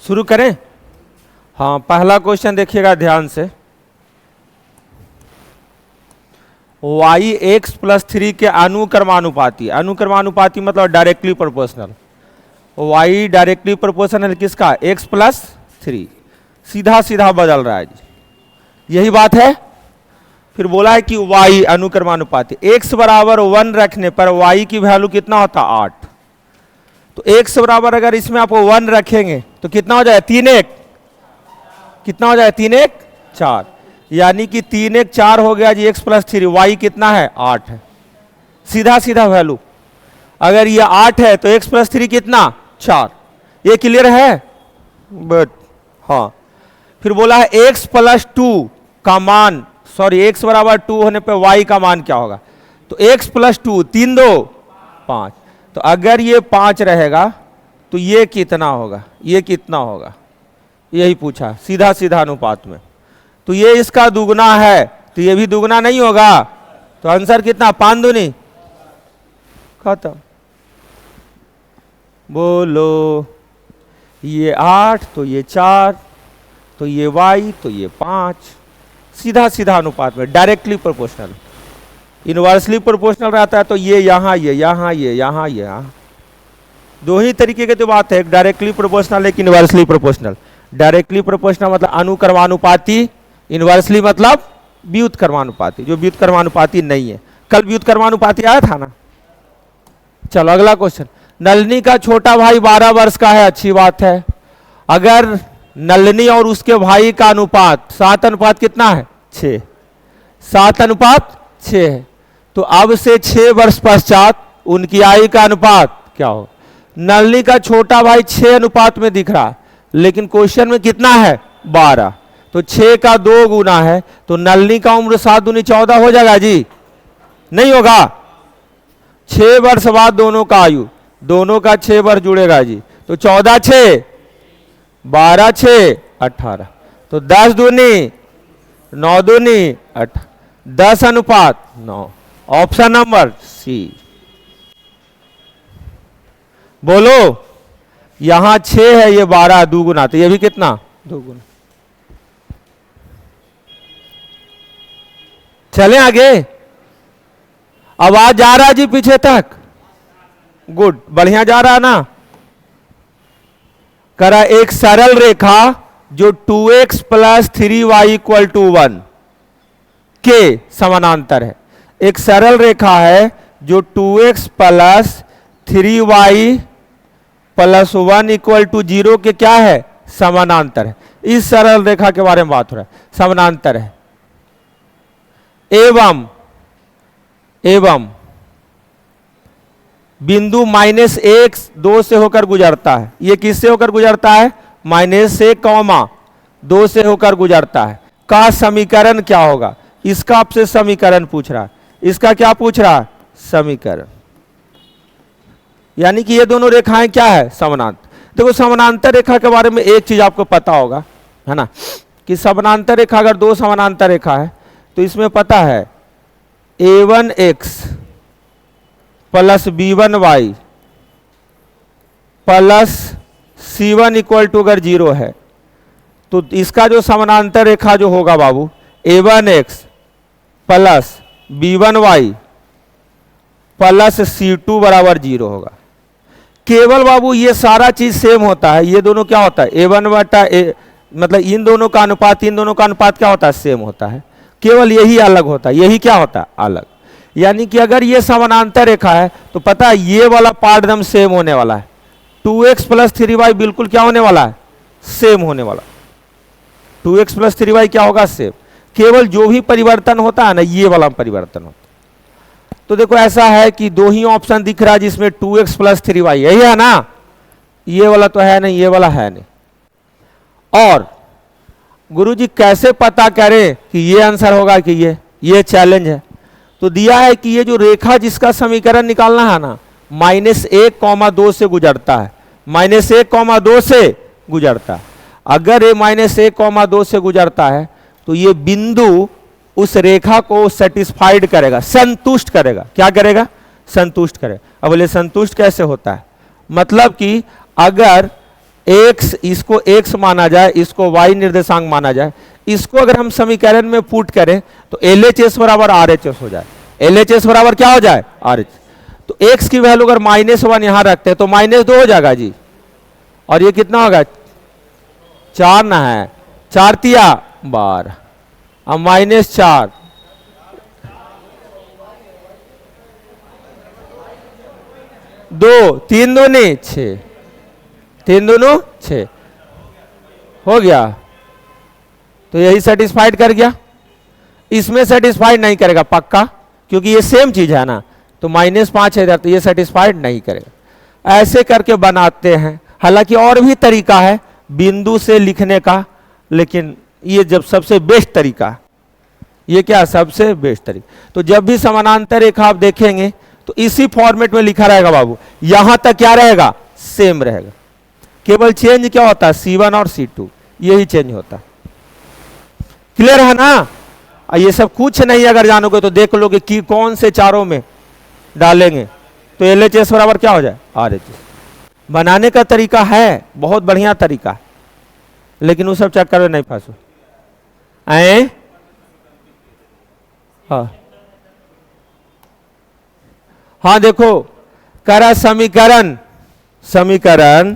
शुरू करें। हाँ, पहला क्वेश्चन देखिएगा ध्यान से। y x प्लस 3 के अनुक्रमानुपाती, अनुक्रमानुपाती मतलब directly proportional. y directly proportional किसका? x plus 3। सीधा सीधा बदल रहा है जी, यही बात है। फिर बोला है कि y अनुक्रमानुपाती, x बराबर 1 रखने पर y की वैल्यू कितना होता? 8। तो x बराबर अगर इसमें आप 1 रखेंगे तो कितना हो जाए? 3 1 कितना हो जाए? 3 1 4, यानी कि 3 1 4 हो गया जी। x प्लस 3, y कितना है? 8 है। सीधा सीधा वैल्यू, अगर ये 8 है तो x प्लस 3 कितना? 4। ये क्लियर है? बट हाँ, फिर बोला है x प्लस 2 का मान, सॉरी x बराबर 2 होने पे y का मान क्या होगा? तो x प्लस 2, 3 2 5, तो अगर ये 5 रहेगा तो ये कितना होगा? ये कितना होगा? यही पूछा सीधा सीधा अनुपात में। तो ये इसका दुगना है तो ये भी दुगना नहीं होगा, तो आंसर कितना? 5 दूनी खत्म। बोलो, ये 8 तो ये 4 तो ये y तो ये 5। सीधा सीधा अनुपात में डायरेक्टली प्रोपोर्शनल। इनवर्सली प्रोपोर्शनल रहता है तो ये यहाँ, ये यहाँ, ये यहाँ, ये यहाँ। दो ही तरीके की तो बात है, एक डायरेक्टली प्रोपोर्शनल, एक इनवर्सली प्रोपोर्शनल। डायरेक्टली प्रोपोर्शनल मतलब अनुक्रमानुपाती, इनवर्सली मतलब व्युत्क्रमानुपाती, जो व्युत्क्रमानुपाती नहीं है। कल व्युत्क्रमानुपाती आया था ना। चलो अगला क्वेश्चन। नलिनी का छोटा भाई 12 वर्ष का है, अच्छी बात है। अगर नलिनी और उसके भाई का अनुपात 7 अनुपात कितना है? 6। 7 अनुपात 6 है, तो अब से 6 वर्ष पश्चात उनकी आयु का अनुपात क्या हो? नलिनी का छोटा भाई 6 अनुपात में दिख रहा, लेकिन क्वेश्चन में कितना है? 12, तो 6 का 2 गुना है, तो नलिनी का उम्र 7 दूनी 14 हो जाएगा जी? नहीं होगा। 6 वर्ष बाद दोनों का आयु, दोनों का 6 वर्ष जुड़ेगा जी, तो 14 6 12 6 18, तो 10 दूनी 9 दूनी 8, 10 अनुपात 9। Option number C. बोलो, यहां 6 है, ये 12 दुगुना, तो ये भी कितना? दुगुना। चले आगे। आवाज जा रहा जी पीछे तक? गुड, बढ़िया जा रहा ना। करा एक सरल रेखा जो 2x plus 3y equal to 1 के समानांतर है। एक सरल रेखा है जो 2x plus 3y plus 1 equal to 0 के क्या है? समानांतर है। इस सरल रेखा के बारे में बात हो रहा है, समानांतर है। एवं बिंदु -1 2 से होकर गुजरता है। ये किससे होकर गुजरता है? -1, 2 से होकर गुजरता है। का समीकरण क्या होगा? इसका आपसे समीकरण पूछ रहा है। इसका क्या पूछ रहा है? समीकरण। यानी कि ये दोनों रेखाएं क्या है? समानांतर। देखो, समानांतर रेखा के बारे में एक चीज आपको पता होगा, है ना, कि समानांतर रेखा अगर 2 समानांतर रेखा है तो इसमें पता है a1x plus b1y plus c1 equal to अगर 0 है तो इसका जो समानांतर रेखा जो होगा बाबू, a1x plus b1y plus c2 बराबर 0 होगा। केवल बाबू ये सारा चीज सेम होता है, ये दोनों क्या होता है? a1 बटा a, मतलब इन दोनों का अनुपात क्या होता है? सेम होता है। केवल यही अलग होता है। यही क्या होता है? अलग। यानी कि अगर ये समानांतर रेखा है तो पता है ये वाला पार्ट एकदम सेम होने वाला है। 2x प्लस 3y बिल्कुल क्या होने वाला है? सेम होने वाला। 2x प्लस 3y क्या होगा? सेम। केवल जो भी परिवर्तन होता है ना, ये वाला परिवर्तन होता है। तो देखो, ऐसा है कि 2 ही ऑप्शन दिख रहा है जिसमें 2x प्लस 3y, यही है ना। ये वाला तो है नहीं, ये वाला है नहीं। और गुरुजी कैसे पता करें कि ये आंसर होगा कि ये चैलेंज है। तो दिया है कि ये जो रेखा जिसका समीकरण निकालना है ना, -1, 2 से गुजरता है। -1, 2 से गुजरता है। अगर ये -1, 2 से गुजरता है तो ये बिंदु उस रेखा को सेटिस्फाइड करेगा, संतुष्ट करेगा। क्या करेगा? संतुष्ट करेगा। अब बोले संतुष्ट कैसे होता है? मतलब कि अगर एक्स, इसको एक्स माना जाए, इसको वाई निर्देशांक माना जाए, इसको अगर हम समीकरण में पुट करें तो LHS बराबर RHS हो जाए। LHS बराबर क्या हो जाए? RHS। तो एक्स की वैल्यू अगर -1 यहां रखते हैं तो -2 हो जाएगा जी, और ये कितना होगा? 4 ना है, 4 तिया 12, अब -4, दो, 3 दूनी 6, 3 दूनी 6 हो गया। तो यही सेटिस्फाइड कर गया। इसमें सेटिस्फाइड नहीं करेगा पक्का, क्योंकि ये सेम चीज है ना, तो -5 है तो ये सेटिस्फाइड नहीं करेगा। ऐसे करके बनाते हैं। हालांकि और भी तरीका है बिंदु से लिखने का, लेकिन ये जब सबसे बेस्ट तरीका, ये क्या सबसे बेस्ट तरीका। तो जब भी समानांतर रेखा आप देखेंगे तो इसी फॉर्मेट में लिखा रहेगा बाबू, यहां तक क्या रहेगा? सेम रहेगा। केवल चेंज क्या होता है? C1 और C2, यही चेंज होता है। क्लियर है ना? ये सब कुछ नहीं अगर जानोगे तो देख लोगे कि कौन से चारों में डालेंगे तो LHS बराबर क्या हो जाए? RHS। बनाने का तरीका है, बहुत बढ़िया तरीका है, लेकिन उस सब चक्कर में नहीं फंसो। हाँ हाँ, देखो करा समीकरण, समीकरण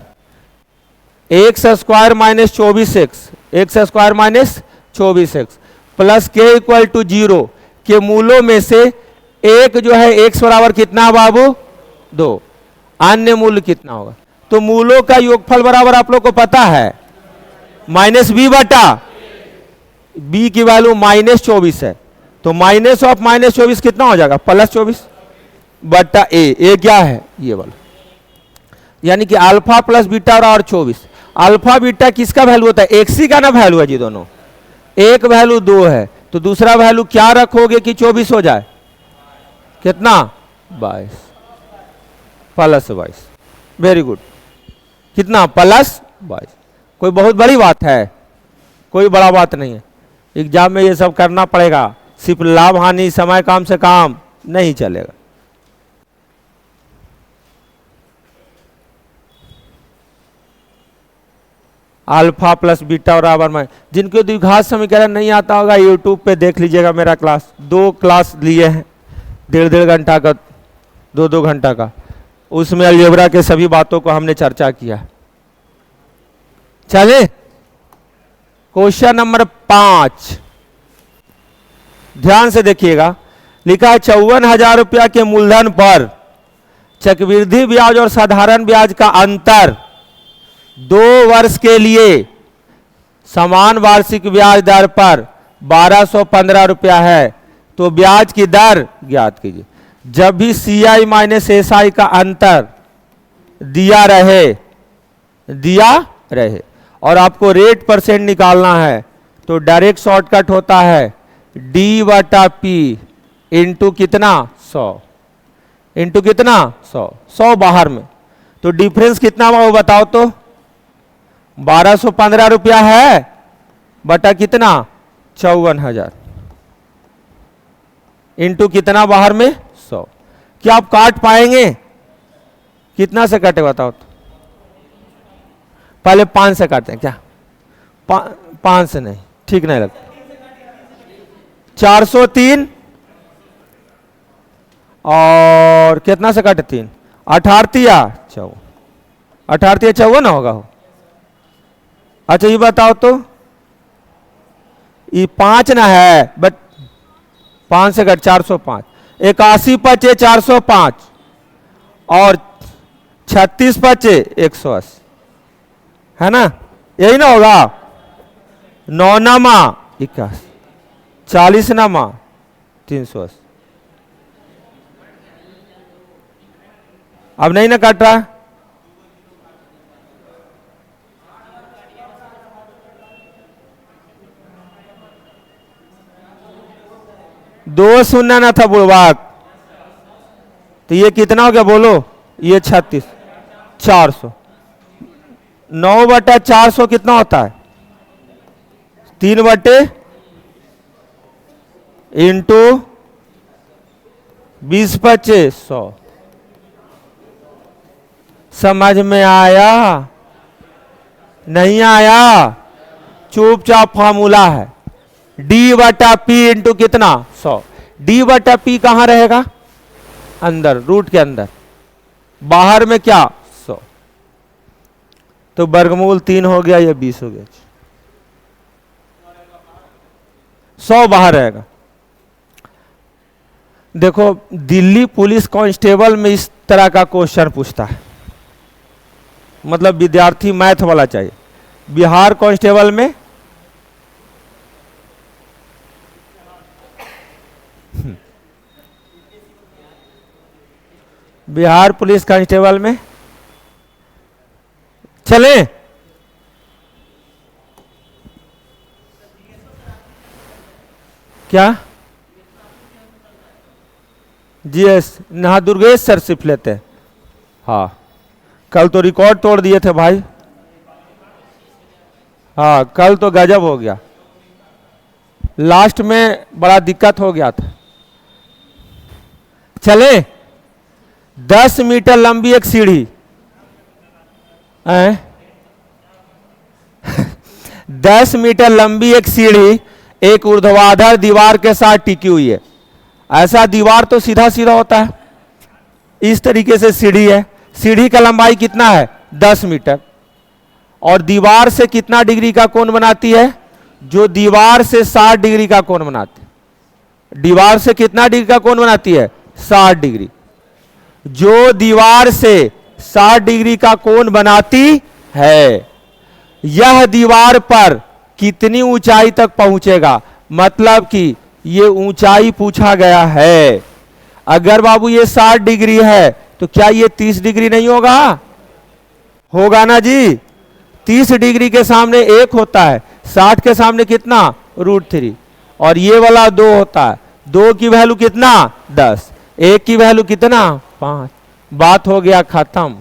x square minus 24x, x square minus 24x plus के इक्वल टू 0 के मूलों में से एक जो है x बराबर कितना बाबू? 2, अन्य मूल्य कितना होगा? तो मूलों का योगफल बराबर आप लोग को पता है -b बटा b की वैल्यू -24 है, तो माइनस ऑफ -24 कितना हो जाएगा? +24 बटा ए क्या है? ये वाला, यानी कि अल्फा प्लस बीटा और 24। अल्फा बीटा किसका वैल्यू होता है? एक्स ही का ना वैल्यू है जी दोनों। एक वैल्यू 2 है तो दूसरा वैल्यू क्या रखोगे कि 24 हो जाए? कितना? 22 +22। वेरी गुड, कितना? +22। कोई बहुत बड़ी बात है? कोई बड़ा बात नहीं है। एग्जाम में ये सब करना पड़ेगा, सिर्फ लाभ हानि समय काम से काम नहीं चलेगा। अल्फा प्लस बीटा बराबर में, जिनको द्विघात समीकरण नहीं आता होगा यूट्यूब पे देख लीजिएगा मेरा क्लास, 2 क्लास लिए हैं, 1.5 घंटा का, 2 घंटा का, उसमें अलजेब्रा के सभी बातों को हमने चर्चा किया। चले क्वेश्चन नंबर 5, ध्यान से देखिएगा। लिखा है 54,000 रुपया के मूलधन पर चक्रवृद्धि ब्याज और साधारण ब्याज का अंतर 2 वर्ष के लिए समान वार्षिक ब्याज दर पर 1215 रुपया है, तो ब्याज की दर ज्ञात कीजिए। जब भी CI माइनस SI का अंतर दिया रहे और आपको रेट परसेंट निकालना है तो डायरेक्ट शॉर्टकट होता है D/P इंटू कितना? 100 इंटू कितना? 100 बाहर में, तो डिफरेंस कितना हुआ बताओ तो? 1215 रुपया है बटा कितना? 54,000 इंटू कितना बाहर में? 100। क्या आप काट पाएंगे? कितना से काटे बताओ तो? पहले 5 से काटते हैं क्या? 5 से नहीं, ठीक नहीं लगता। 403 और कितना से काटे? 3, 18 या 54, 18 या 54 ना होगा हो। अच्छा ये बताओ तो, ये 5 ना है, बट 5 से घट 405, 81 पचे 405 और 36 पचे 180, है ना? यही ना होगा? 9 नामा 81, 40 नामा 380। अब नहीं ना काट रहा? दो शून्य ना था बुड़वाक, तो ये कितना हो गया बोलो? ये 36, 400। 9/400 कितना होता है? 3 इंटू 20 पचे 100। समझ में आया? नहीं आया, चुपचाप फॉर्मूला है डी बटा पी इंटू कितना 100। डी बटा पी कहां रहेगा, अंदर रूट के अंदर, बाहर में क्या 100, तो वर्गमूल 3 हो गया, ये 20 हो गया, 100 बाहर रहेगा। देखो दिल्ली पुलिस कांस्टेबल में इस तरह का क्वेश्चन पूछता है, मतलब विद्यार्थी मैथ वाला चाहिए। बिहार कांस्टेबल में बिहार पुलिस कांस्टेबल में चले, क्या जीएस नहा दुर्गेश सर सिर्फ लेते हैं। हाँ कल तो रिकॉर्ड तोड़ दिए थे भाई, हाँ कल तो गजब हो गया, लास्ट में बड़ा दिक्कत हो गया था। चले 10 मीटर लंबी एक सीढ़ी 10 मीटर लंबी एक सीढ़ी एक ऊर्ध्वाधर दीवार के साथ टिकी हुई है। ऐसा दीवार तो सीधा सीधा होता है, इस तरीके से सीढ़ी है, सीढ़ी का लंबाई कितना है 10 मीटर, और दीवार से कितना डिग्री का कोण बनाती है, जो दीवार से 60 डिग्री का कोण बनाती है। दीवार से कितना डिग्री का कोण बनाती है 60 डिग्री। जो दीवार से 60 डिग्री का कोण बनाती है, यह दीवार पर कितनी ऊंचाई तक पहुंचेगा, मतलब कि ये ऊंचाई पूछा गया है। अगर बाबू ये 60 डिग्री है तो क्या ये 30 डिग्री नहीं होगा, होगा ना जी। 30 डिग्री के सामने 1 होता है, 60 के सामने कितना √3, और ये वाला 2 होता है, 2 की वैल्यू कितना 10, 1 की वैल्यू कितना 5। बात हो गया खत्म।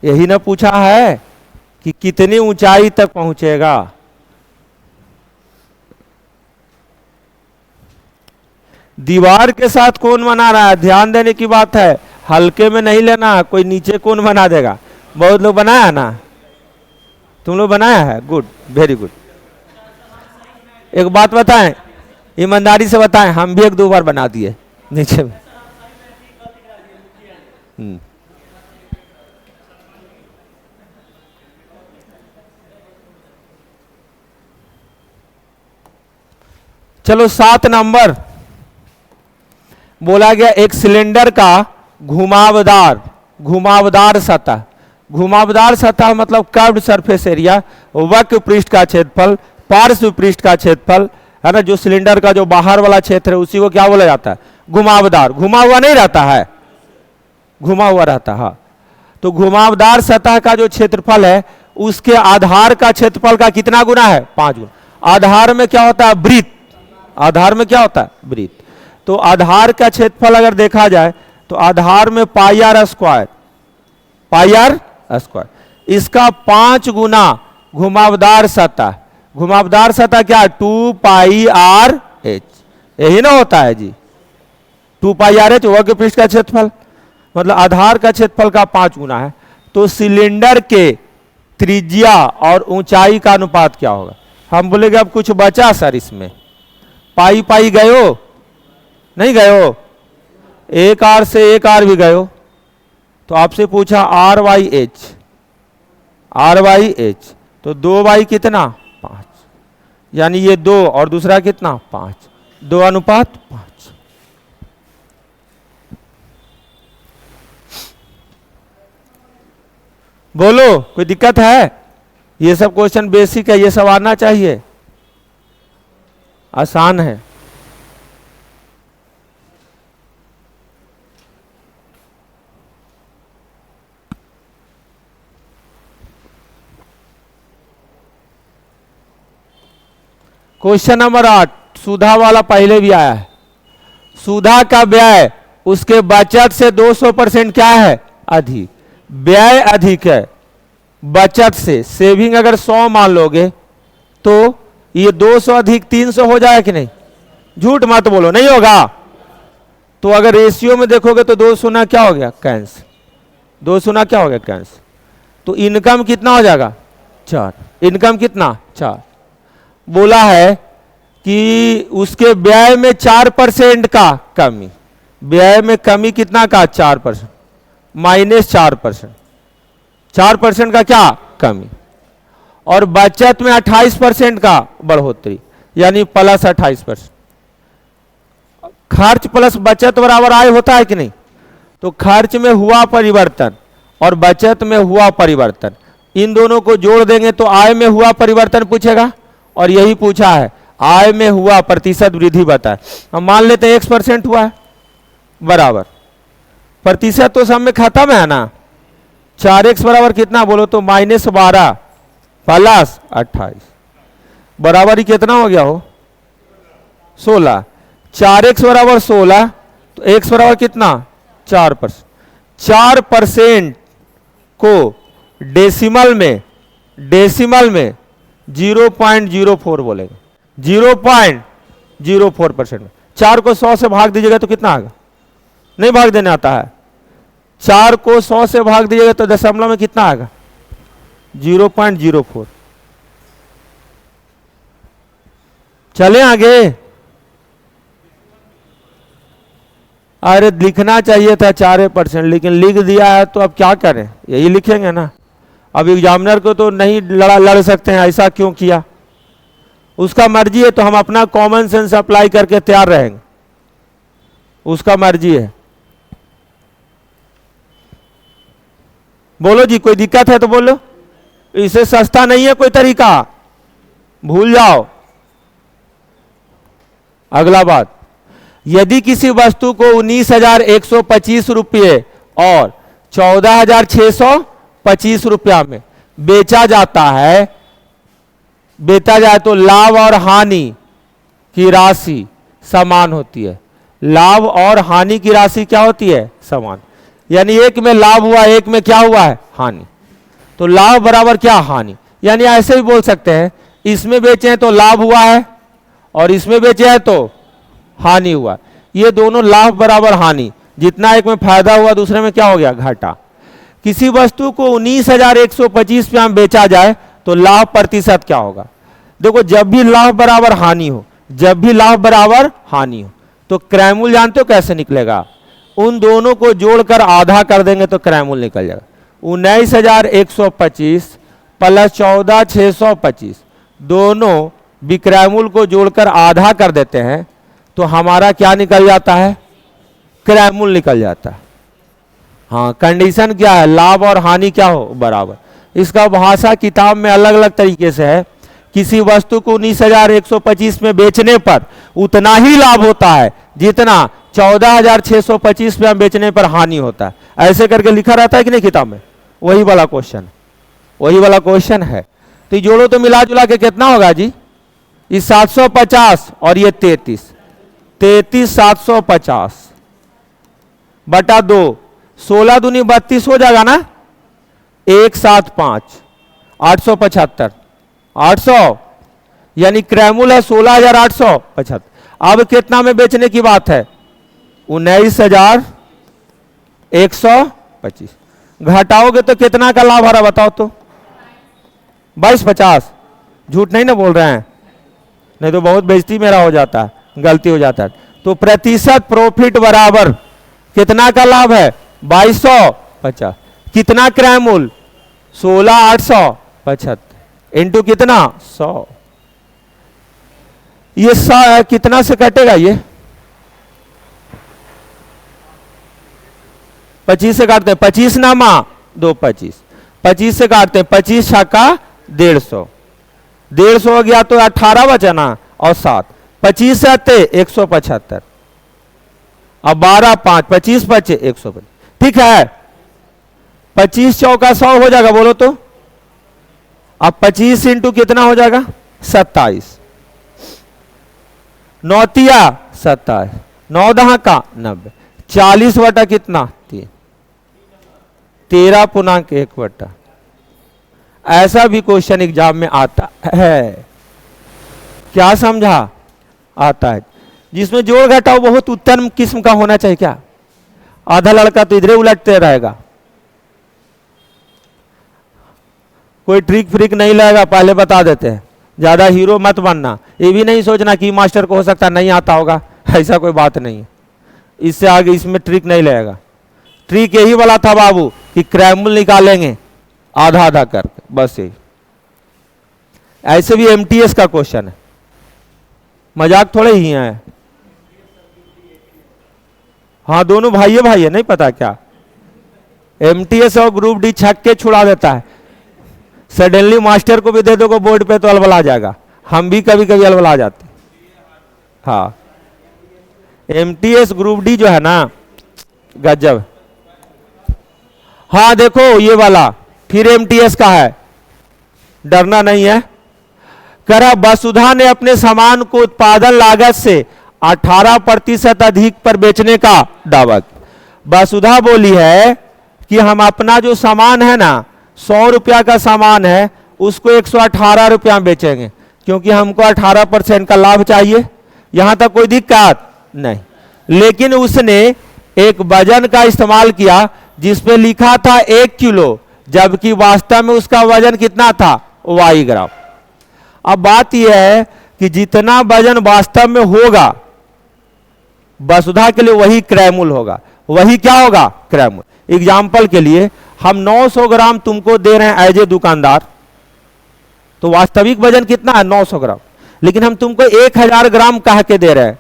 यही ना पूछा है कि कितनी ऊंचाई तक पहुंचेगा। दीवार के साथ कोण बना रहा है, ध्यान देने की बात है, हल्के में नहीं लेना, कोई नीचे कोण बना देगा। बहुत लोग बनाया ना, तुम लोग बनाया है, गुड वेरी गुड। एक बात बताएं, ईमानदारी से बताएं, हम भी 1-2 बार बना दिए नीचे में। चलो 7 नंबर बोला गया, एक सिलेंडर का घुमावदार सतह, घुमावदार सतह मतलब कर्व्ड सरफेस एरिया, वक्र पृष्ठ का क्षेत्रफल, पार्श्व पृष्ठ का क्षेत्रफल है ना, जो सिलेंडर का जो बाहर वाला क्षेत्र है उसी को क्या बोला जाता है, घुमावदार। घुमा हुआ नहीं रहता है, घुमा हुआ रहता है। हाँ तो घुमावदार सतह का जो क्षेत्रफल है उसके आधार का क्षेत्रफल का कितना गुना है 5 गुना। आधार में क्या होता है वृत्त, आधार में क्या होता है वृत्त। तो आधार का क्षेत्रफल अगर देखा जाए तो आधार में πr स्क्वायर, इसका 5 गुना घुमावदार सतह। घुमावदार सतह क्या 2πrh, यही ना होता है जी, 2πrh वक्र पृष्ठ का क्षेत्रफल, मतलब आधार का क्षेत्रफल का 5 गुना है। तो सिलेंडर के त्रिज्या और ऊंचाई का अनुपात क्या होगा। हम बोलेंगे अब कुछ बचा सर इसमें, पाई गयो नहीं गयो, एक आर से एक आर भी गयो, तो आपसे पूछा RYH, तो 2y कितना 5, यानी ये 2 और दूसरा कितना 5, 2:5। बोलो कोई दिक्कत है। ये सब क्वेश्चन बेसिक है, ये सब आना चाहिए, आसान है। क्वेश्चन नंबर 8 सुधा वाला पहले भी आया है। सुधा का व्यय उसके बचत से 200% क्या है अधिक, व्यय अधिक है बचत से। सेविंग अगर 100 मान लोगे तो ये 200 अधिक 300 हो जाए कि नहीं, झूठ मत बोलो नहीं होगा। तो अगर रेशियो में देखोगे तो 2 सुना क्या हो गया कैंसिल, 2 सुना क्या हो गया कैंसिल। तो इनकम कितना हो जाएगा 4, इनकम कितना 4। बोला है कि उसके व्यय में 4% का कमी, व्यय में कमी कितना का 4%, -4%, 4% का क्या कमी, और बचत में 28% का बढ़ोतरी यानी +28%। खर्च प्लस बचत बराबर आय होता है कि नहीं? तो खर्च में हुआ परिवर्तन और बचत में हुआ परिवर्तन, इन दोनों को जोड़ देंगे तो आय में हुआ परिवर्तन पूछेगा, और यही पूछा है आय में हुआ प्रतिशत वृद्धि बताए। हम मान लेते हैं 1% हुआ है, बराबर प्रतिशत तो सब में खत्म है ना, 4x बराबर कितना बोलो तो -12 + 28 बराबर ही कितना हो गया हो 16। 4x बराबर 16 तो x बराबर कितना 4%। 4% को डेसिमल में 0.04 बोलेंगे, 0.04% में। 4 को 100 से भाग दीजिएगा तो कितना आएगा? नहीं भाग देने आता है। 4 को 100 से भाग दीजिएगा तो दशमलव में कितना आएगा? 0.04। चले आगे। अरे लिखना चाहिए था 4%, लेकिन लिख दिया है तो अब क्या करें, यही लिखेंगे ना। अब एग्जामिनर को तो नहीं लड़ सकते हैं, ऐसा क्यों किया, उसका मर्जी है, तो हम अपना कॉमन सेंस अप्लाई करके तैयार रहेंगे, उसका मर्जी है। बोलो जी, कोई दिक्कत है तो बोलो, इसे सस्ता नहीं है कोई तरीका, भूल जाओ। अगला बात, यदि किसी वस्तु को 19,125 रुपये और 14,625 रुपया में बेचा जाता है, बेचा जाए तो लाभ और हानि की राशि समान होती है। लाभ और हानि की राशि क्या होती है? समान। यानी एक में लाभ हुआ, एक में क्या हुआ है? हानि। तो लाभ बराबर क्या? हानि। यानी ऐसे भी बोल सकते हैं, इसमें बेचे हैं तो लाभ हुआ है और इसमें बेचे हैं तो हानि हुआ। ये दोनों लाभ बराबर हानि, जितना एक में फायदा हुआ दूसरे में क्या हो गया? घाटा। किसी वस्तु को 19,125 रुपया में बेचा जाए तो लाभ प्रतिशत क्या होगा? देखो, जब भी लाभ बराबर हानि हो, जब भी लाभ बराबर हानि हो तो क्रयमूल्य जानते हो कैसे निकलेगा? उन दोनों को जोड़कर आधा कर देंगे तो क्रयमूल्य निकल जाएगा। 19,125 प्लस 14,625 दोनों विक्रयमूल्य को जोड़कर आधा कर देते हैं तो हमारा क्या निकल जाता है? क्रयमूल्य निकल जाता है। हाँ, कंडीशन क्या है? लाभ और हानि क्या हो? बराबर। इसका भाषा किताब में अलग अलग तरीके से है। किसी वस्तु को 19,125 में बेचने पर उतना ही लाभ होता है जितना 14,625 में बेचने पर हानि होता है। ऐसे करके लिखा रहता है कि नहीं किताब में? वही वाला क्वेश्चन, वही वाला क्वेश्चन है। तो जोड़ो तो मिला जुला के कितना होगा जी? ये 750 और ये 33,750 बटा 2, 16 दूनी 32 हो जाएगा ना? 175 875 800, यानी क्रयमूल्य है 16,875। अब कितना में बेचने की बात है? 19,125। घटाओगे तो कितना का लाभ आ रहा बताओ तो? 2250। झूठ नहीं ना बोल रहे हैं, नहीं तो बहुत बेइज्जती मेरा हो जाता है, गलती हो जाता है। तो प्रतिशत प्रॉफिट बराबर कितना का लाभ है? 2250। कितना क्रयमूल्य? 16,875 इंटू कितना? 100। ये कितना से कटेगा? ये 25 से काटते हैं, 25 नामा 2 25, 25 से काटते हैं, 25 छक्का 150, 150 हो गया तो 18 बचा ना, और 7, 25 से आते 175, अब 12 5 25 बचे 125। ठीक है, 25 चौका 100 हो जाएगा, बोलो तो। अब 25 इंटू कितना हो जाएगा? 27, 9 तिया 27, 9 दहा का 90, 40 बटा कितना? 3, 13.1 बटा। ऐसा भी क्वेश्चन एग्जाम में आता है, क्या समझा? आता है, जिसमें जोड़ घटाव बहुत उत्तम किस्म का होना चाहिए। क्या आधा लड़का तो इधरे उलटते रहेगा। कोई ट्रिक फ्रिक नहीं लगेगा, पहले बता देते हैं। ज़्यादा हीरो मत बनना, ये भी नहीं सोचना कि मास्टर को हो सकता नहीं आता होगा, ऐसा कोई बात नहीं है। इससे आगे इसमें ट्रिक नहीं लगेगा। ट्रिक यही वाला था बाबू कि क्रैमुल निकालेंगे आधा आधा करके, बस यही। ऐसे भी एमटीएस का क्वेश्चन है, मजाक थोड़े ही है। हाँ दोनों भाई है, नहीं पता क्या? एमटीएस और ग्रुप डी छक्के छुड़ा देता है। सडनली मास्टर को भी दे दोगे बोर्ड पे तो अलबला जाएगा। हम भी कभी कभी अलबला जाते। हाँ एमटीएस ग्रुप डी जो है ना, गजब। हाँ देखो ये वाला फिर एमटीएस का है, डरना नहीं है। करा वसुधा ने अपने सामान को उत्पादन लागत से 18% अधिक पर बेचने का दावा। वसुधा बोली है कि हम अपना जो सामान है ना, 100 रुपया का सामान है, उसको 118 रुपया में बेचेंगे, क्योंकि हमको 18% का लाभ चाहिए। यहां तक कोई दिक्कत नहीं। लेकिन उसने एक वजन का इस्तेमाल किया जिसपे लिखा था 1 किलो, जबकि वास्तव में उसका वजन कितना था? y ग्राम। अब बात यह है कि जितना वजन वास्तव में होगा वसुधा के लिए वही क्रैमुल होगा। वही क्या होगा? क्रैमुल। एग्जाम्पल के लिए हम 900 ग्राम तुमको दे रहे हैं एज ए दुकानदार, तो वास्तविक वजन कितना है? 900 ग्राम। लेकिन हम तुमको 1000 ग्राम कह के दे रहे हैं,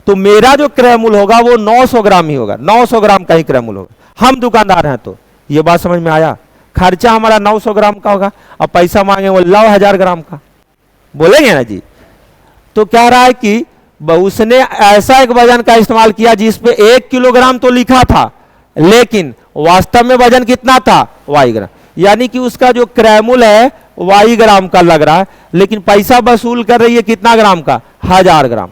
तो मेरा जो क्रैमुल होगा वो 900 ग्राम ही होगा, 900 ग्राम का ही क्रैमुल होगा। हम दुकानदार हैं तो ये बात समझ में आया। खर्चा हमारा 900 ग्राम का होगा, अब पैसा मांगे वो 1000 ग्राम का, बोलेंगे ना जी। तो कह रहा है कि उसने ऐसा एक वजन का इस्तेमाल किया जिसपे 1 किलोग्राम तो लिखा था, लेकिन वास्तव में वजन कितना था? y ग्राम। यानी कि उसका जो क्रैमुल है y ग्राम का लग रहा है, लेकिन पैसा वसूल कर रही है कितना ग्राम का? 1000 ग्राम।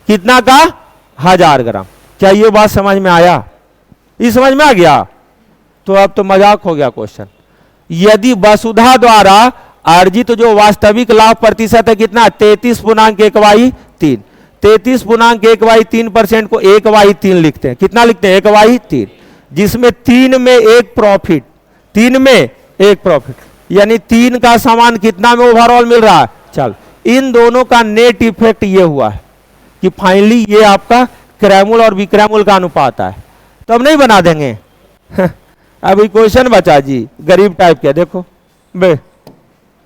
कितना का? 1000 ग्राम। क्या ये बात समझ में आया? ये समझ में आ गया? तो अब तो मजाक हो गया क्वेश्चन। यदि वसुधा द्वारा अर्जित जो वास्तविक लाभ प्रतिशत है कितना? 33.1y3। 33.1y3% को 1y3 लिखते हैं। कितना लिखते हैं? 1y3, जिसमें 3 में 1 प्रॉफिट, 3 में 1 प्रॉफिट, यानी 3 का सामान कितना में ओवरऑल मिल रहा है? चल, इन दोनों का नेट इफेक्ट ये हुआ है कि फाइनली ये आपका क्रैमुल और विक्रैमुल का अनुपात है। तो अब नहीं बना देंगे अभी क्वेश्चन बचा जी, गरीब टाइप के। देखो बे,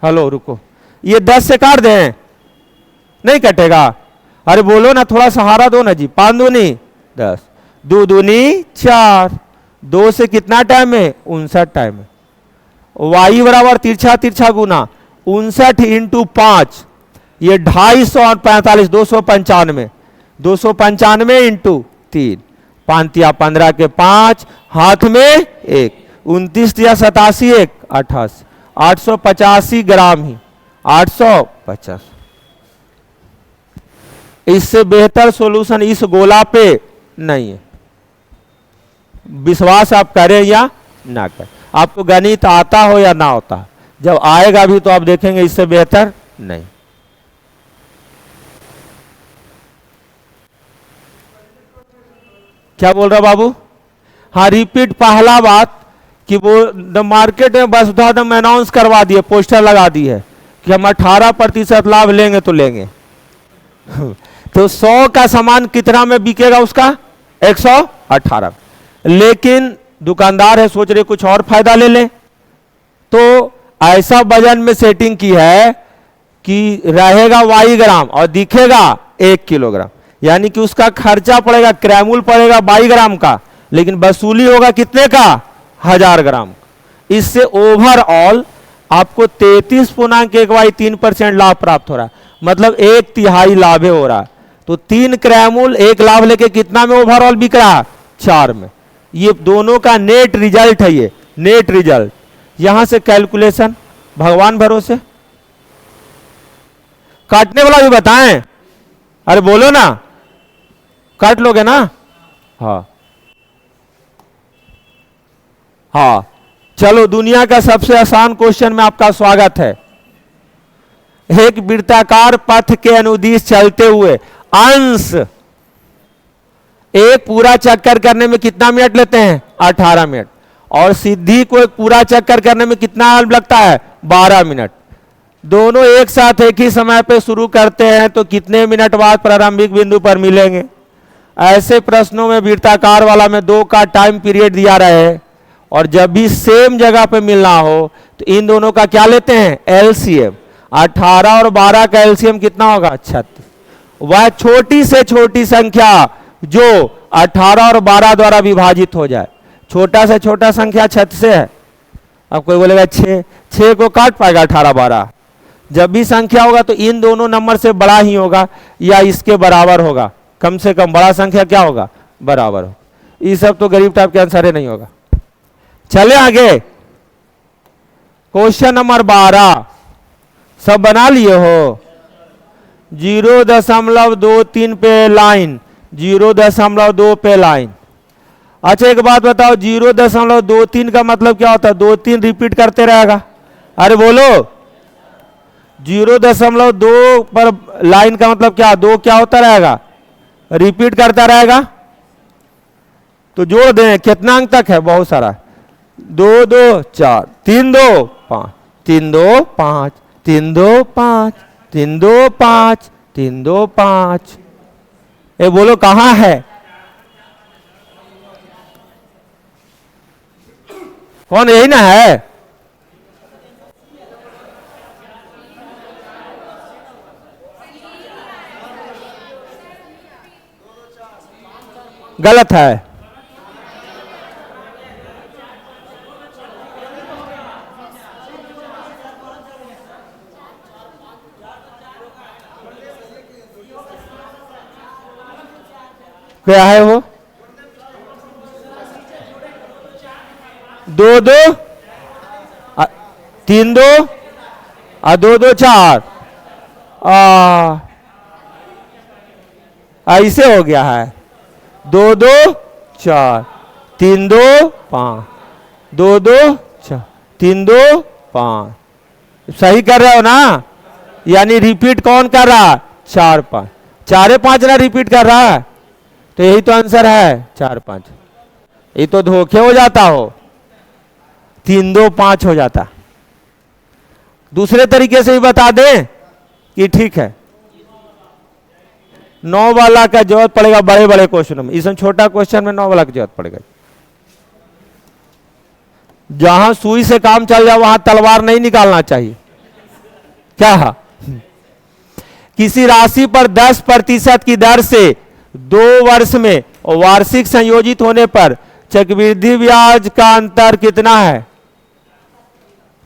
हेलो रुको, ये 10 से काट दें? नहीं कटेगा। अरे बोलो ना, थोड़ा सहारा दो ना जी। 5 दूनी 10, 2 दूनी 4, 2 से कितना टाइम है? 59 टाइम है। y बराबर तिरछा तिरछा गुना 59 इंटू 5, ये 250 और 45, 295, 295 इंटू 3, 5 या 15 के 5, हाथ में 1, 29 या 87, 1 88, 885 ग्राम ही, 850। इससे बेहतर सॉल्यूशन इस गोला पे नहीं है। विश्वास आप करें या ना करें, आपको गणित आता हो या ना होता, जब आएगा भी तो आप देखेंगे इससे बेहतर नहीं। क्या बोल रहा बाबू? हाँ रिपीट। पहला बात कि वो मार्केट में वसुधा दम अनाउंस करवा दिए, पोस्टर लगा दी है कि हम 18% लाभ लेंगे तो लेंगे तो 100 का सामान कितना में बिकेगा उसका? 118। लेकिन दुकानदार है, सोच रहे कुछ और फायदा ले लें, तो ऐसा वजन में सेटिंग की है कि रहेगा y ग्राम और दिखेगा 1 किलोग्राम, यानी कि उसका खर्चा पड़ेगा, क्रैमुल पड़ेगा 22 ग्राम का, लेकिन वसूली होगा कितने का? 1000 ग्राम। इससे ओवरऑल आपको 33.1y3% लाभ प्राप्त हो रहा है, मतलब 1/3 लाभ हो रहा है। तो 3 क्रैमुल 1 लाभ लेके कितना में ओवरऑल बिक रहा है? 4 में। ये दोनों का नेट रिजल्ट है, ये नेट रिजल्ट। यहां से कैलकुलेशन भगवान भरोसे। काटने वाला भी बताएं? अरे बोलो ना, काट लोगे ना? हाँ हाँ चलो, दुनिया का सबसे आसान क्वेश्चन में आपका स्वागत है। एक वृत्ताकार पथ के अनुदिश चलते हुए अंश एक पूरा चक्कर करने में कितना मिनट लेते हैं? 18 मिनट। और सीधी को एक पूरा चक्कर करने में कितना लगता है? 12 मिनट। दोनों एक साथ एक ही समय पे शुरू करते हैं तो कितने मिनट बाद प्रारंभिक बिंदु पर मिलेंगे? ऐसे प्रश्नों में वृत्ताकार वाला में 2 का टाइम पीरियड दिया रहे और जब भी सेम जगह पे मिलना हो तो इन दोनों का क्या लेते हैं? एलसीएम। 18 और 12 का एलसीएम कितना होगा? 36। वह छोटी से छोटी संख्या जो 18 और 12 द्वारा विभाजित हो जाए। छोटा से छोटा संख्या 36 से है। अब कोई बोलेगा 6 को काट पाएगा 18 12? जब भी संख्या होगा तो इन दोनों नंबर से बड़ा ही होगा या इसके बराबर होगा। कम से कम बड़ा संख्या क्या होगा? बराबर हो। ये सब तो गरीब टाइप के आंसर ही नहीं होगा। चले आगे, क्वेश्चन नंबर 12 सब बना लिए हो? 0.23 पे लाइन, 0.2 पे लाइन। अच्छा एक बात बताओ, 0.23 का मतलब क्या होता है? 2 3 रिपीट करते रहेगा। अरे बोलो, 0.2 पर लाइन का मतलब क्या? 2 क्या होता रहेगा? रिपीट करता रहेगा। तो जोड़ दें, कितना अंक तक है? बहुत सारा। 2 2 4, 3 2 5, 3 2 5, 3 2 5, 3 2 5, 3 2 5। ये बोलो कहां है? कौन? यही ना है? गलत है। क्या है वो? 2 2 3 2 2 2 4 ऐसे हो गया है। 2 2 4 3 2 5, 2 2 4 3 2 5। सही कर रहे हो ना? यानी रिपीट कौन कर रहा है? 4 5, 4 5 ना रिपीट कर रहा है। तो यही तो आंसर है 4 5। ये तो धोखे हो जाता हो, 3 2 5 हो जाता। दूसरे तरीके से भी बता दें कि ठीक है। 9 वाला का जरूरत पड़ेगा बड़े बड़े क्वेश्चनों में। इसमें छोटा क्वेश्चन में 9 वाला की जरूरत पड़ेगा। जहां सुई से काम चल जाए वहां तलवार नहीं निकालना चाहिए। क्या? किसी राशि पर 10% की दर से 2 वर्ष में वार्षिक संयोजित होने पर चक्रवृद्धि ब्याज का अंतर कितना है?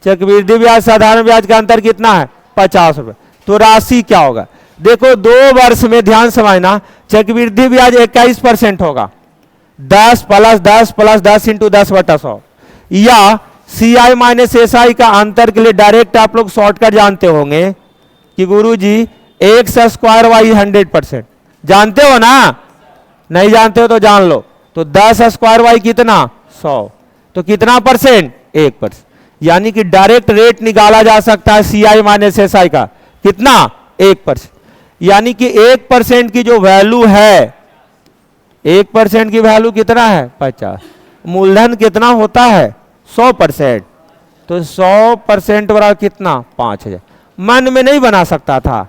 चक्रवृद्धि ब्याज साधारण ब्याज का अंतर कितना है? 50 रुपए। तो राशि क्या होगा? देखो 2 वर्ष में, ध्यान समझना, चक्रवृद्धि ब्याज 21% होगा। 10 + 10 + 10 × 10/100 या CI - SI का अंतर के लिए डायरेक्ट आप लोग शॉर्टकट जानते होंगे कि गुरुजी x² y 100%। जानते हो ना? नहीं जानते हो तो जान लो। तो 10² y कितना? 100। तो कितना परसेंट? 1%। यानी कि डायरेक्ट रेट निकाला जा सकता है CI - SI का कितना? 1%। यानी कि 1% की जो वैल्यू है, 1% की वैल्यू कितना है? 50। मूलधन कितना होता है? 100%। तो 100% बराबर कितना? 5000। मन में नहीं बना सकता था?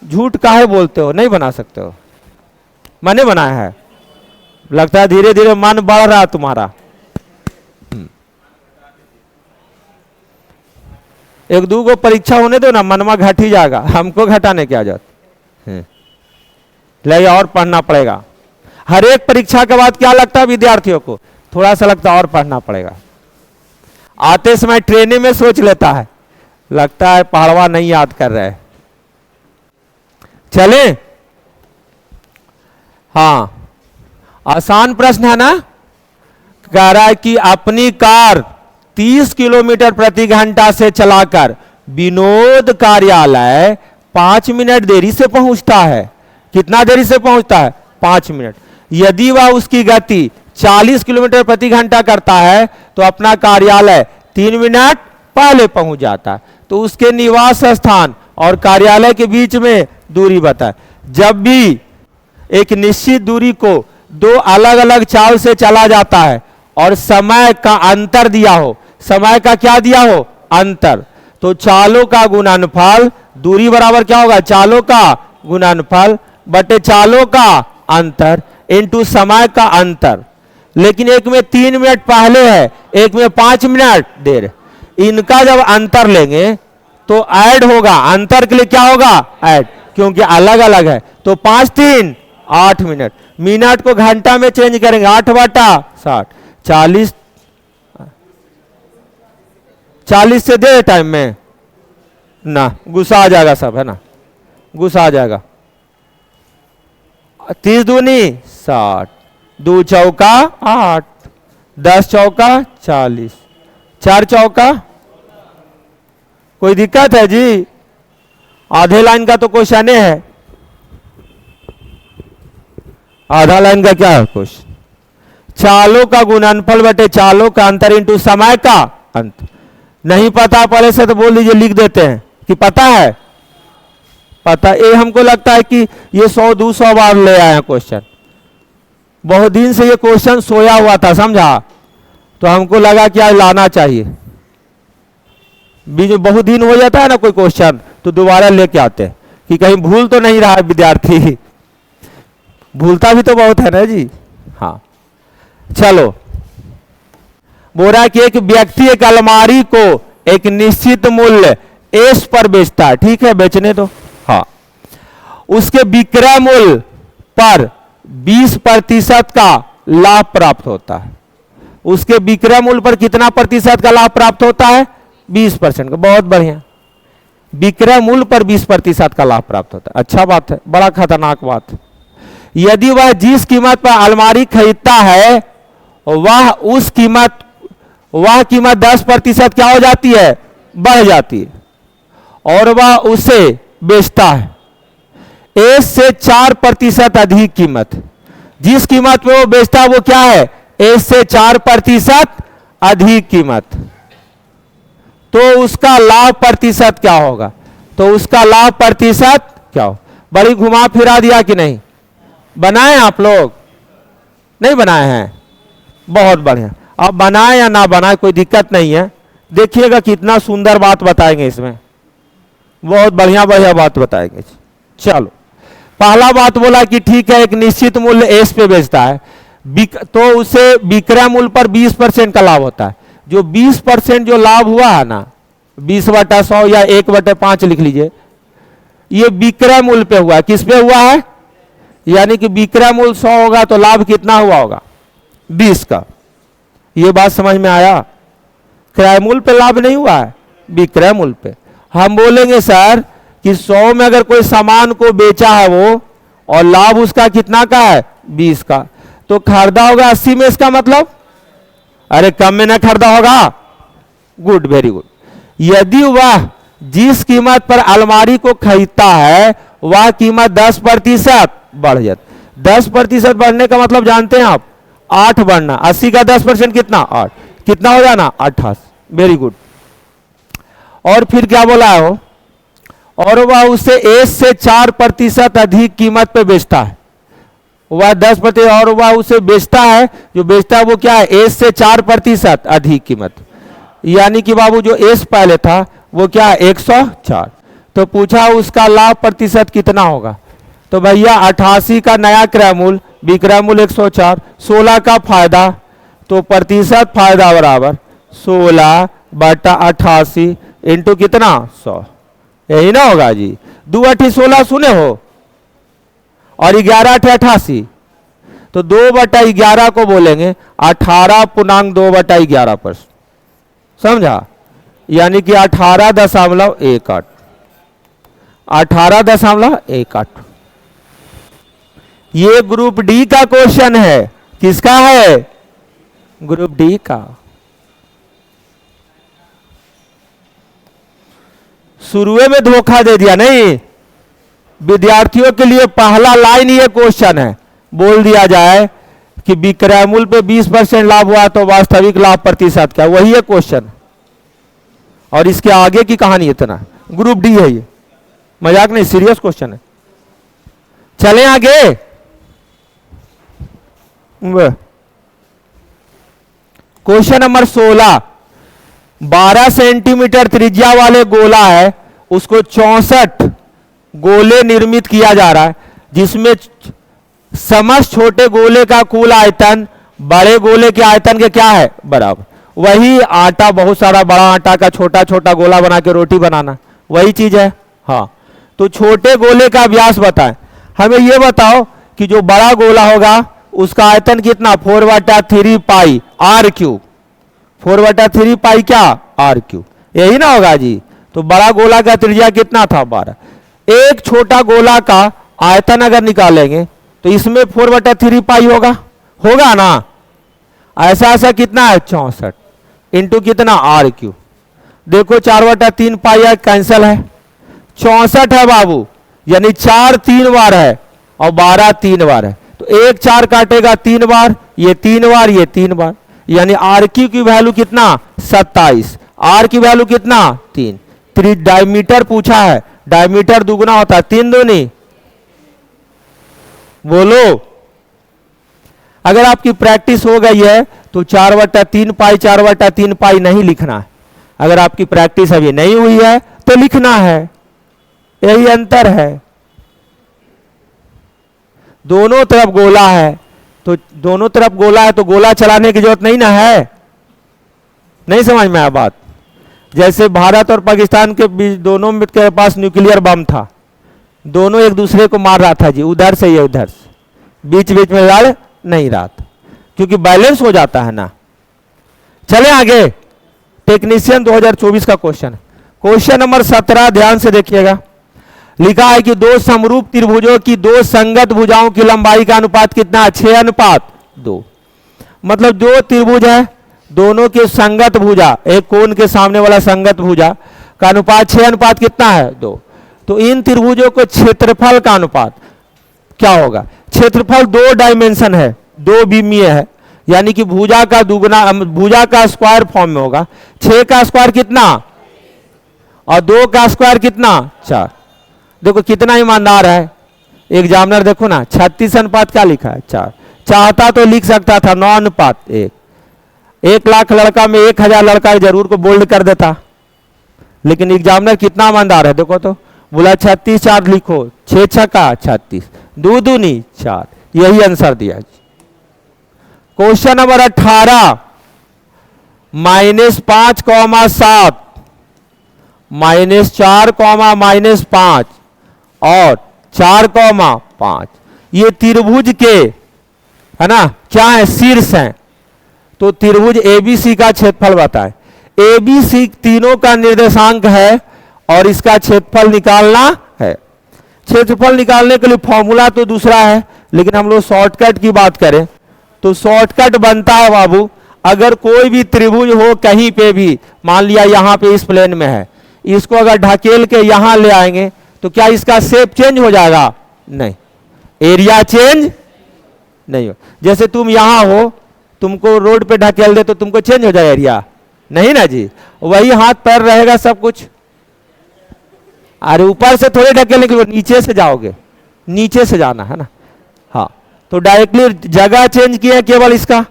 झूठ काहे बोलते हो? नहीं बना सकते हो। मैंने बनाया है। लगता है धीरे धीरे मन बढ़ रहा तुम्हारा। एक दो को परीक्षा होने दो ना, मनमा घट ही जाएगा। हमको घटाने की आदत ले, और पढ़ना पड़ेगा। हर एक परीक्षा के बाद क्या लगता है विद्यार्थियों को? थोड़ा सा लगता है और पढ़ना पड़ेगा। आते समय ट्रेनिंग में सोच लेता है, लगता है पढ़वा नहीं याद कर रहे। चले, हाँ आसान प्रश्न है ना। कह रहा है कि अपनी कार 30 किलोमीटर प्रति घंटा से चलाकर विनोद कार्यालय 5 मिनट देरी से पहुंचता है। कितना देरी से पहुंचता है? 5 मिनट। यदि वह उसकी गति 40 किलोमीटर प्रति घंटा करता है तो अपना कार्यालय 3 मिनट पहले पहुंच जाता है। तो उसके निवास स्थान और कार्यालय के बीच में दूरी बताए। जब भी एक निश्चित दूरी को 2 अलग अलग चाल से चला जाता है और समय का अंतर दिया हो, समय का क्या दिया हो, अंतर, तो चालों का गुणनफल, दूरी बराबर क्या होगा, चालों का गुणनफल बटे चालों का अंतर इनटू समय का अंतर। लेकिन एक में 3 मिनट पहले है, एक में 5 मिनट देर। इनका जब अंतर लेंगे तो ऐड होगा, अंतर के लिए क्या होगा, ऐड, क्योंकि अलग अलग है। तो 5 3 8 मिनट, मिनट को घंटा में चेंज करेंगे, 8 बटा 60, 40 से दे टाइम में ना, गुस्सा आ जाएगा सब, है ना, गुस्सा आ जाएगा। 30 दूनी 60, 2 चौका 8, 10 चौका 40, 4 चौका, कोई दिक्कत है जी? आधे लाइन का तो क्वेश्चन है, आधा लाइन का क्या है क्वेश्चन, चालों का गुणनफल बटे चालों का अंतर इंटू समय का अंतर। नहीं पता पहले से तो बोल दीजिए, लिख देते हैं कि पता है, पता। ये हमको लगता है कि ये 100-200 बार ले आए हैं क्वेश्चन, बहुत दिन से ये क्वेश्चन सोया हुआ था, समझा, तो हमको लगा कि आज लाना चाहिए। बीच में बहुत दिन हो जाता है ना कोई क्वेश्चन, तो दोबारा लेके आते हैं कि कहीं भूल तो नहीं रहा है विद्यार्थी, भूलता भी तो बहुत है ना जी। हाँ चलो, बोल रहा है कि एक व्यक्ति एक अलमारी को एक निश्चित मूल्य एस पर बेचता है, ठीक है, बेचने दो। हाँ, उसके विक्रय मूल्य पर 20% का लाभ प्राप्त होता है। उसके विक्रय मूल्य पर कितना प्रतिशत का लाभ प्राप्त होता है, 20% का। बहुत बढ़िया, विक्रय मूल्य पर 20% का लाभ प्राप्त होता है, अच्छा बात है, बड़ा खतरनाक बात है। यदि वह जिस कीमत पर अलमारी खरीदता है वह कीमत 10% क्या हो जाती है, बढ़ जाती है, और वह उसे बेचता है एस से 4% अधिक कीमत। जिस कीमत पे वो बेचता है वो क्या है, एस से 4% अधिक कीमत, तो उसका लाभ प्रतिशत क्या होगा, तो उसका लाभ प्रतिशत क्या हो। बड़ी घुमा फिरा दिया कि नहीं, बनाए आप लोग, नहीं बनाए हैं, बहुत बढ़िया। अब बनाए या ना बनाए कोई दिक्कत नहीं है, देखिएगा कितना सुंदर बात बताएंगे इसमें, बहुत बढ़िया बढ़िया बात बताएंगे। चलो, पहला बात बोला कि ठीक है, एक निश्चित मूल्य एस पे बेचता है, तो उसे विक्रय मूल्य पर 20% का लाभ होता है। जो 20% जो लाभ हुआ है ना, 20/100 या 1/5 लिख लीजिए, ये विक्रय मूल्य पे हुआ है। किस पे हुआ है, यानी कि विक्रय मूल्य 100 होगा तो लाभ कितना हुआ होगा, 20 का। ये बात समझ में आया, क्रय मूल्य पे लाभ नहीं हुआ है, विक्रय मूल्य पे। हम बोलेंगे सर कि 100 में अगर कोई सामान को बेचा है वो, और लाभ उसका कितना का है, 20 का, तो खरीदा होगा 80 में, इसका मतलब, अरे कम में ना खरीदा होगा, गुड, वेरी गुड। यदि वह जिस कीमत पर अलमारी को खरीदता है वह कीमत 10% बढ़ जाती। 10% बढ़ने का मतलब जानते हैं आप, 8 बढ़ना, 80 का 10% कितना, 8, कितना हो जाना, 88, वेरी गुड। और फिर क्या बोला है वो, और वह उसे एस से 4% अधिक कीमत पे बेचता है। वह 10% और वह उसे बेचता है, जो बेचता है वो क्या है, एस से 4% अधिक कीमत, यानी कि बाबू जो एस पहले था वो क्या है, 104। तो पूछा उसका लाभ प्रतिशत कितना होगा, तो भैया 88 का नया क्रय मूल्य, विक्रय मूल्य 104, 16 का फायदा, तो प्रतिशत फायदा बराबर 16/88 इंटू कितना, 100, यही ना होगा जी। 2 8 16 सुने हो, और 11 8 88, तो 2/11 को बोलेंगे 18.2/11%, समझा, यानी कि 18.18, 18.18। ये ग्रुप डी का क्वेश्चन है, किसका है, ग्रुप डी का। शुरुए में धोखा दे दिया, नहीं, विद्यार्थियों के लिए पहला लाइन ये क्वेश्चन है, बोल दिया जाए कि विक्रय मूल्य पे 20% लाभ हुआ तो वास्तविक लाभ प्रतिशत क्या, वही है क्वेश्चन, और इसके आगे की कहानी इतना। ग्रुप डी है ये, मजाक नहीं, सीरियस क्वेश्चन है। चलें आगे, क्वेश्चन नंबर 16, 12 सेंटीमीटर त्रिज्या वाले गोला है, उसको 64 गोले निर्मित किया जा रहा है, जिसमें समस्त छोटे गोले का कुल आयतन बड़े गोले के आयतन के क्या है, बराबर। वही आटा, बहुत सारा बड़ा आटा का छोटा छोटा गोला बना के रोटी बनाना, वही चीज है। हाँ, तो छोटे गोले का व्यास बताएं। हमें यह बताओ कि जो बड़ा गोला होगा उसका आयतन कितना, 4/3 पाई आर क्यूब। 4/3 पाई क्या, आर क्यूब, यही ना होगा जी। तो बड़ा गोला का त्रिज्या कितना था, 12। एक छोटा गोला का आयतन अगर निकालेंगे तो इसमें 4/3 पाई होगा, होगा ना। ऐसा ऐसा कितना है, 64 इंटू कितना, आर क्यूब। देखो 4/3 पाई कैंसिल है, 64 है बाबू, यानी 4 3 बार है और 12 3 बार है। तो एक 4 काटेगा 3 बार, ये 3 बार, ये 3 बार, यानी आर क्यू की वैल्यू कितना, 27। आर की वैल्यू कितना, 3। डायमीटर पूछा है, डायमीटर दुगुना होता है, 3 दूनी, बोलो। अगर आपकी प्रैक्टिस हो गई है तो 4/3 पाई 4/3 पाई नहीं लिखना है। अगर आपकी प्रैक्टिस अभी नहीं हुई है तो लिखना है, यही अंतर है। दोनों तरफ गोला है, तो दोनों तरफ गोला है तो गोला चलाने की जरूरत नहीं ना है। नहीं समझ में आया बात। जैसे भारत और पाकिस्तान के बीच दोनों के पास न्यूक्लियर बम था, दोनों एक दूसरे को मार रहा था जी, उधर से ये उधर से, बीच बीच में लड़ नहीं रहा था, क्योंकि बैलेंस हो जाता है ना। चले आगे, टेक्नीशियन 2024 का क्वेश्चन। क्वेश्चन नंबर 17 ध्यान से देखिएगा। लिखा है कि दो समरूप त्रिभुजों की दो संगत भुजाओं की लंबाई का अनुपात कितना है, 6:2। मतलब दो त्रिभुज है, दोनों के संगत भुजा, एक कोण के सामने वाला संगत भुजा का अनुपात 6 कितना है, 2। तो इन त्रिभुजों को क्षेत्रफल का अनुपात क्या होगा। क्षेत्रफल 2 डायमेंशन है, 2 विमीय है, यानी कि भुजा का दुगुना, भुजा का स्क्वायर फॉर्म में होगा। 6 का स्क्वायर कितना और 2 का स्क्वायर कितना, 4। देखो कितना ईमानदार है एग्जामिनर, देखो ना 36 क्या लिखा है, 4। चाहता तो लिख सकता था 9:1। 1 लाख लड़का में 1000 लड़का जरूर को बोल्ड कर देता, लेकिन एग्जामिनर कितना ईमानदार है, देखो तो बोला 36 4 लिखो, 6 छक्का 36, 2 दूनी 4, यही आंसर दिया। क्वेश्चन नंबर 18, -5,7 -4, -5 और 4,5 ये त्रिभुज के है ना क्या है, शीर्ष हैं। तो त्रिभुज एबीसी का क्षेत्रफल बताएं। एबीसी तीनों का निर्देशांक है और इसका क्षेत्रफल निकालना है। क्षेत्रफल निकालने के लिए फॉर्मूला तो दूसरा है, लेकिन हम लोग शॉर्टकट की बात करें तो शॉर्टकट बनता है बाबू। अगर कोई भी त्रिभुज हो कहीं पे भी, मान लिया यहाँ पे इस प्लेन में है, इसको अगर ढकेल के यहां ले आएंगे तो क्या इसका शेप चेंज हो जाएगा, नहीं, एरिया चेंज नहीं हो। जैसे तुम यहां हो, तुमको रोड पे ढकेल दे तो तुमको चेंज हो जाए एरिया, नहीं ना जी। वही हाथ पैर रहेगा सब कुछ। अरे ऊपर से थोड़े ढकेलने के लिए, नीचे से जाओगे, नीचे से जाना है ना। हाँ, तो डायरेक्टली जगह चेंज किया केवल इसका।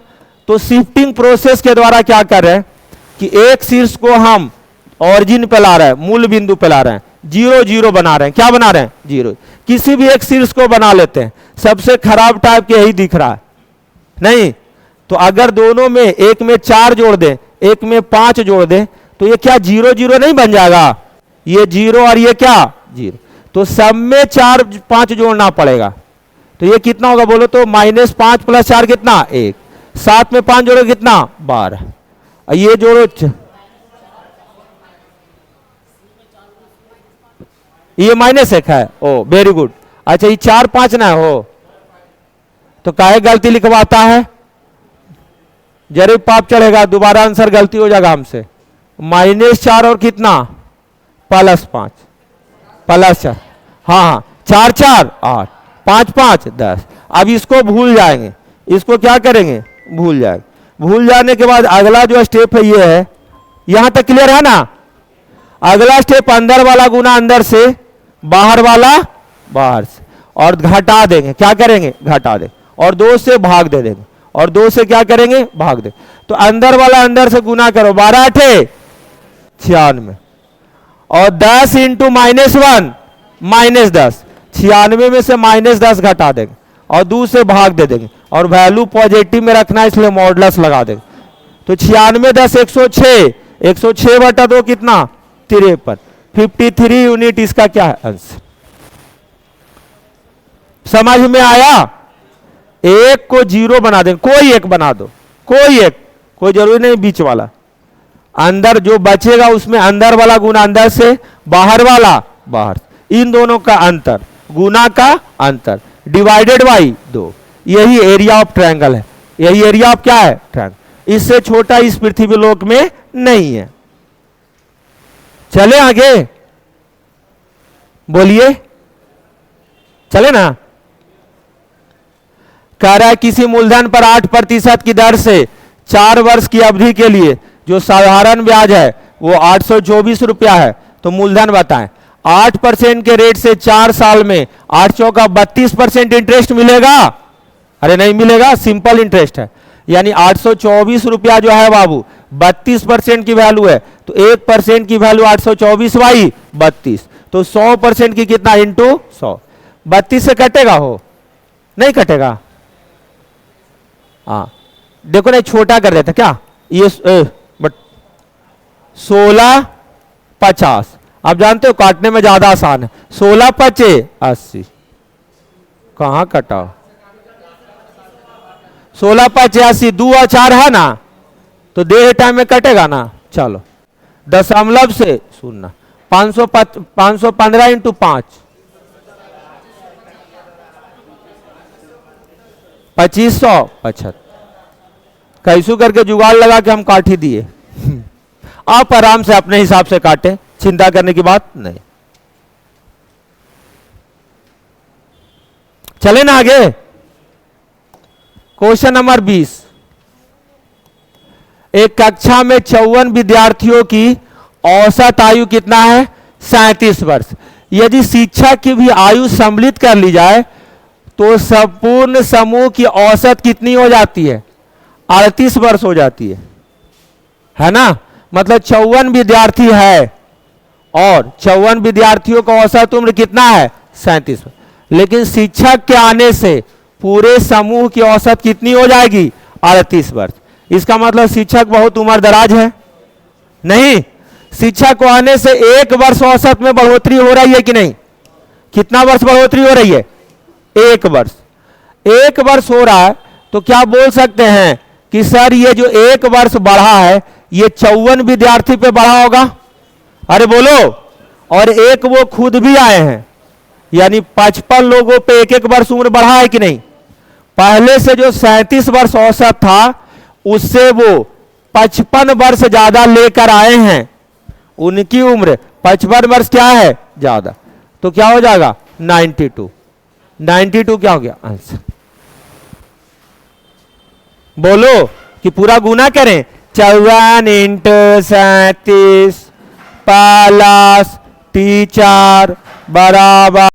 तो शिफ्टिंग प्रोसेस के द्वारा क्या कर रहे हैं कि एक शीर्ष को हम ऑरिजिन पे ला रहे हैं, मूल बिंदु पे ला रहे हैं, 0 0 बना रहे हैं। क्या बना रहे हैं, 0। किसी भी एक शीर्ष को बना लेते हैं, सबसे खराब टाइप के यही दिख रहा है, नहीं तो अगर दोनों में, एक में 4 जोड़ दें, एक में 5 जोड़ दें, तो ये क्या 0 0 नहीं बन जाएगा, ये 0 और ये क्या 0। तो सब में 4 5 जोड़ना पड़ेगा। तो ये कितना होगा बोलो तो, -5 + 4 कितना, 1। 7 में 5 जोड़ो कितना, 12। ये जोड़ो, ये -1 है। ओ वेरी गुड। अच्छा ये 4 5 ना हो तो काहे गलती लिखवाता है, जरूर पाप चढ़ेगा, दोबारा आंसर गलती हो जाएगा हमसे। -4 और कितना, +5 +4, हाँ 4 4 8 5 5 10। अब इसको भूल जाएंगे, इसको क्या करेंगे, भूल जाएंगे। भूल जाने के बाद अगला जो स्टेप है ये है, यहां तक क्लियर है ना। अगला स्टेप अंदर वाला गुना अंदर से, बाहर वाला बाहर से, और घटा देंगे। क्या करेंगे, घटा देंगे और 2 से भाग दे देंगे। और 2 से क्या करेंगे, भाग दे। तो अंदर वाला अंदर से गुना करो, 12 8 96 और 10 इंटू -1 -10, 96 में से -10 घटा देंगे और 2 से भाग दे देंगे और वैल्यू पॉजिटिव में रखना है इसलिए मॉडुलस लगा देंगे। तो 96 10 106, 106 बटा 2 कितना 53, 53 यूनिट इसका क्या है आंसर। समझ में आया। एक को 0 बना दें, कोई एक बना दो, कोई एक, कोई जरूरी नहीं बीच वाला। अंदर जो बचेगा उसमें अंदर वाला गुना अंदर से, बाहर वाला बाहर, इन दोनों का अंतर, गुना का अंतर डिवाइडेड बाई 2। यही एरिया ऑफ ट्रायंगल है, यही एरिया ऑफ क्या है ट्रायंगल। इससे छोटा इस पृथ्वी लोक में नहीं है। चले आगे, बोलिए, चले ना। कह रहा है किसी मूलधन पर 8% की दर से 4 वर्ष की अवधि के लिए जो साधारण ब्याज है वो 824 रुपया है, तो मूलधन बताएं। 8% के रेट से 4 साल में 8 चौका 32% इंटरेस्ट मिलेगा। अरे नहीं मिलेगा, सिंपल इंटरेस्ट है। यानी 824 रुपया जो है बाबू 32% की वैल्यू है, तो 1% की वैल्यू 824 बाई 32, तो 100% की कितना इंटू 100। 32 से कटेगा, हो नहीं कटेगा। हाँ देखो नहीं, छोटा कर देता क्या ये, बट 16 50, आप जानते हो काटने में ज्यादा आसान है। 16 5 80, कहां कटा, 16 5 80, 2 और 4 है ना, तो डेढ़ टाइम में कटेगा ना। चलो दशमलव से सुनना, 515 इंटू 5 2575, कैसू करके जुगाड़ लगा के हम काट ही दिए। आप आराम से अपने हिसाब से काटे, चिंता करने की बात नहीं। चले ना आगे, क्वेश्चन नंबर 20। एक कक्षा में 54 विद्यार्थियों की औसत आयु कितना है 37 वर्ष। यदि शिक्षक की भी आयु सम्मिलित कर ली जाए तो संपूर्ण समूह की औसत कितनी हो जाती है 38 वर्ष हो जाती है ना। मतलब 54 विद्यार्थी है और 54 विद्यार्थियों का औसत उम्र कितना है 37 वर्ष, लेकिन शिक्षक के आने से पूरे समूह की औसत कितनी हो जाएगी 38 वर्ष। इसका मतलब शिक्षक बहुत उम्र दराज है नहीं। शिक्षक को आने से 1 वर्ष औसत में बढ़ोतरी हो रही है कि नहीं। कितना वर्ष बढ़ोतरी हो रही है 1 वर्ष। 1 वर्ष हो रहा है तो क्या बोल सकते हैं कि सर ये जो 1 वर्ष बढ़ा है ये 54 विद्यार्थी पे बढ़ा होगा। अरे बोलो, और एक वो खुद भी आए हैं, यानी 55 लोगों पे 1 वर्ष उम्र बढ़ा है कि नहीं। पहले से जो 37 वर्ष औसत था उससे वो 55 वर्ष ज्यादा लेकर आए हैं, उनकी उम्र 55 वर्ष क्या है ज्यादा, तो क्या हो जाएगा 92। 92 क्या हो गया आंसर। बोलो कि पूरा गुना करें, 54 इंटू 37 प्लस T4 बराबर